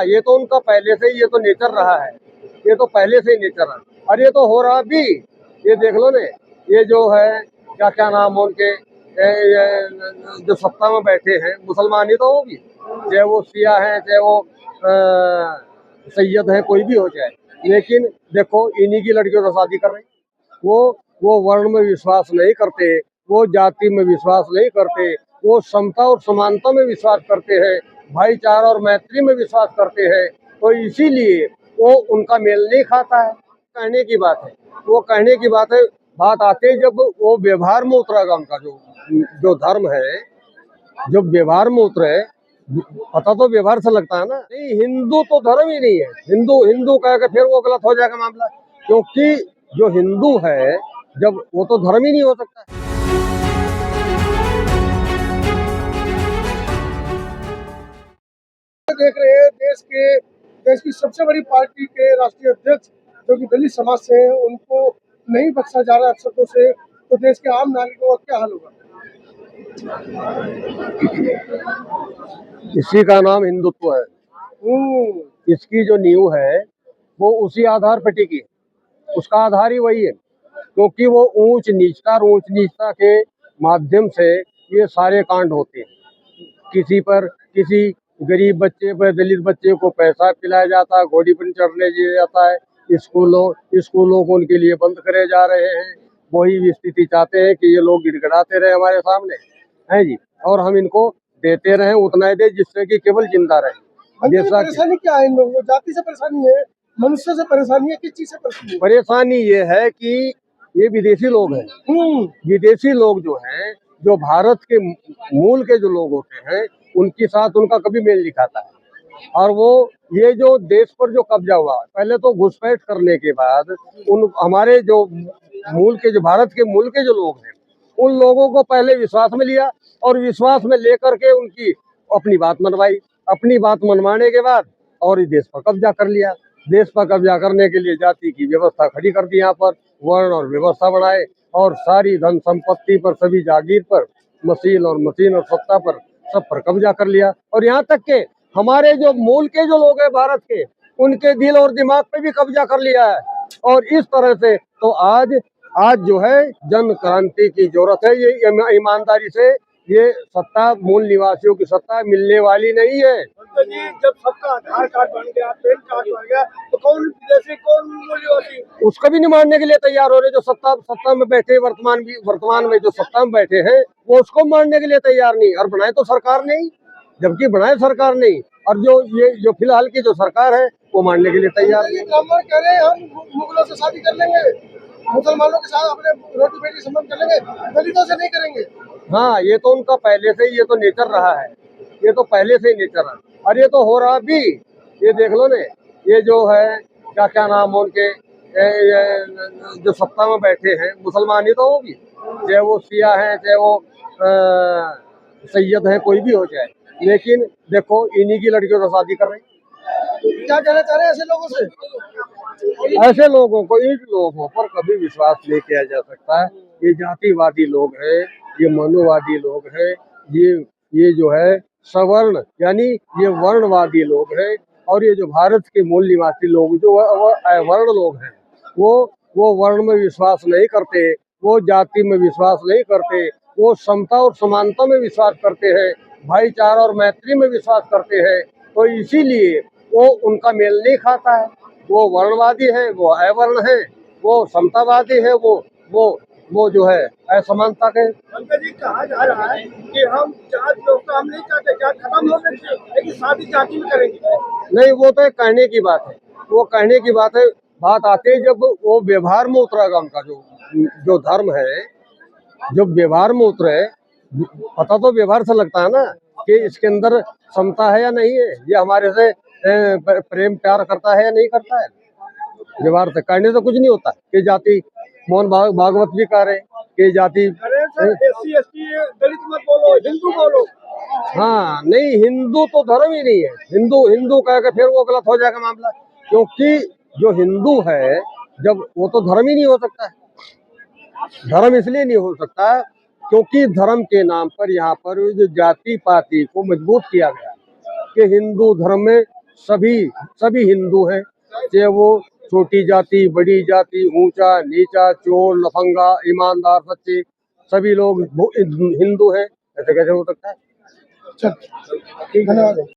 हाँ, ये तो उनका पहले से ही ये तो नेचर रहा है, ये तो पहले से ही नेचर है। और ये तो हो रहा भी, ये देख लो ने, ये जो है क्या क्या नाम है उनके, ये जो सत्ता में बैठे हैं मुसलमान ही तो वो भी, चाहे वो शिया है चाहे वो सैयद है, कोई भी हो जाए, लेकिन देखो इन्हीं की लड़कियों से शादी कर रहे हैं। वो वर्ण में विश्वास नहीं करते, वो जाति में विश्वास नहीं करते, वो समता और समानता में विश्वास करते हैं, भाईचारा और मैत्री में विश्वास करते हैं। तो इसीलिए वो उनका मेल नहीं खाता है। कहने की बात है, वो कहने की बात है। बात आते ही जब वो व्यवहार में उतरेगा, उनका जो जो धर्म है, जब व्यवहार में उतरे, पता तो व्यवहार से लगता है ना। नहीं, हिंदू तो धर्म ही नहीं है। हिंदू हिंदू कह के फिर वो गलत हो जाएगा मामला, क्योंकि जो हिंदू है जब वो तो धर्म ही नहीं हो सकता। देख रहे हैं देश की सबसे बड़ी पार्टी के राष्ट्रीय अध्यक्ष जो कि दलित समाज से हैं, उनको नहीं बख्शा जा रहा है अफसरों से, तो देश के आम नागरिकों का क्या हाल होगा? इसी का नाम हिंदुत्व है। इसकी जो नींव है वो उसी आधार पर टिकी है, उसका आधार ही वही है, क्योंकि वो ऊंच नीचता के माध्यम से ये सारे कांड होते हैं। किसी गरीब बच्चे पर, दलित बच्चे को पैसा पिलाया जाता है, घोड़ी पर चढ़ने दिया जाता है, स्कूलों को उनके लिए बंद करे जा रहे हैं। वही स्थिति चाहते हैं कि ये लोग गिड़गिड़ाते रहे हमारे सामने, हैं जी, और हम इनको देते रहे उतना ही दे जिससे कि केवल जिंदा रहे। परेशानी क्या है इन लोगों को? जाति से परेशानी है, मनुष्य से परेशानी है, किस चीज से परेशानी है? परेशानी ये है कि ये विदेशी लोग हैं। विदेशी लोग जो हैं, जो भारत के मूल के जो लोग होते हैं, उनके साथ उनका कभी मेल नहीं खाता है। और वो ये जो देश पर जो कब्जा हुआ, पहले तो घुसपैठ करने के बाद उन हमारे जो भारत के मूल के जो लोग हैं, उन लोगों को पहले विश्वास में लिया और विश्वास में लेकर के उनकी अपनी बात मनवाई। अपनी बात मनवाने के बाद और इस देश पर कब्जा कर लिया। देश पर कब्जा करने के लिए जाति की व्यवस्था खड़ी कर दी, यहाँ पर वर्ण और व्यवस्था बनाए और सारी धन संपत्ति पर, सभी जागीर पर, मशीन और सत्ता पर, सब पर कब्जा कर लिया। और यहाँ तक के हमारे जो मूल के जो लोग हैं भारत के, उनके दिल और दिमाग पे भी कब्जा कर लिया है। और इस तरह से तो आज जो है जन क्रांति की जरूरत है। ये ईमानदारी से ये सत्ता मूल निवासियों की सत्ता मिलने वाली नहीं है। तो जी, जब सबका आधार कार्ड बन गया, पैन कार्ड बन गया, तो कौन विदेशी कौन मूल निवासी? उसको भी नहीं मानने के लिए तैयार हो रहे। जो सत्ता में बैठे, वर्तमान में जो सत्ता में बैठे हैं, वो उसको मानने के लिए तैयार नहीं। और बनाए तो सरकार नहीं, जबकि बनाए सरकार नहीं, और जो फिलहाल की जो सरकार है वो मानने के लिए तैयार नहीं। ब्राह्मण कह रहे हैं हम मुगलों से शादी कर लेंगे, मुसलमानों के साथ अपने रोटी बेटी संबंध कर लेंगे, दलितों से नहीं करेंगे। हाँ, ये तो उनका पहले से ही ये तो नेचर रहा है, ये तो पहले से ही नेचर है। और ये तो हो रहा भी, ये देख लो ने, ये जो है क्या क्या नाम है उनके, जो सत्ता में बैठे हैं मुसलमान ही तो वो भी, चाहे वो शिया है चाहे वो सैयद है, कोई भी हो जाए, लेकिन देखो इन्हीं की लड़कियों से शादी कर रहे हैं। क्या कहना चाह रहे हैं ऐसे लोगों से? ऐसे लोगों को, इन लोगों पर कभी विश्वास नहीं किया जा सकता है। ये जातिवादी लोग हैं, ये मनोवादी लोग हैं, ये जो है सवर्ण यानी ये वर्णवादी लोग हैं। और ये जो भारत के मूल निवासी लोग जो अवर्ण लोग हैं, वो वर्ण में विश्वास नहीं करते, वो जाति में विश्वास नहीं करते, वो समता और समानता में विश्वास करते हैं, भाईचारा और मैत्री में विश्वास करते हैं। तो इसीलिए वो उनका मेल नहीं खाता है। वो वर्णवादी है, वो अवर्ण है, वो समतावादी है, वो जो है असमानता के। पंकज जी, कहा जा रहा है कि हम जात व्यवस्था हम नहीं चाहते, जात खत्म होने चाहिए, लेकिन शादी जाति में करेंगे। नहीं, वो तो कहने की बात है, वो कहने की बात है। बात आते ही जब वो व्यवहार में उतरेगा, उनका जो धर्म है, जब व्यवहार में उतरे, पता तो व्यवहार से लगता है ना कि इसके अंदर समता है या नहीं है, ये हमारे से प्रेम प्यार करता है या नहीं करता है। व्यवहार से कहने से कुछ नहीं होता। कि जाति, मोहन भागवत भी कह रहे कि जाति SC ST दलित मत बोलो, हिंदू बोलो। हाँ, नहीं, हिंदू तो धर्म ही नहीं है। हिंदू कह के फिर वो गलत हो जाएगा मामला, क्योंकि जो हिंदू है जब वो तो धर्म ही नहीं हो सकता है। धर्म इसलिए नहीं हो सकता क्योंकि धर्म के नाम पर यहाँ पर जो जाति पाति को मजबूत किया गया कि हिंदू धर्म में सभी सभी हिंदू हैं, चाहे वो छोटी जाति, बड़ी जाति, ऊंचा नीचा, चोर लफंगा, ईमानदार सच्चे, सभी लोग हिंदू हैं। ऐसे कैसे हो सकता है? चल, ठीक, धन्यवाद।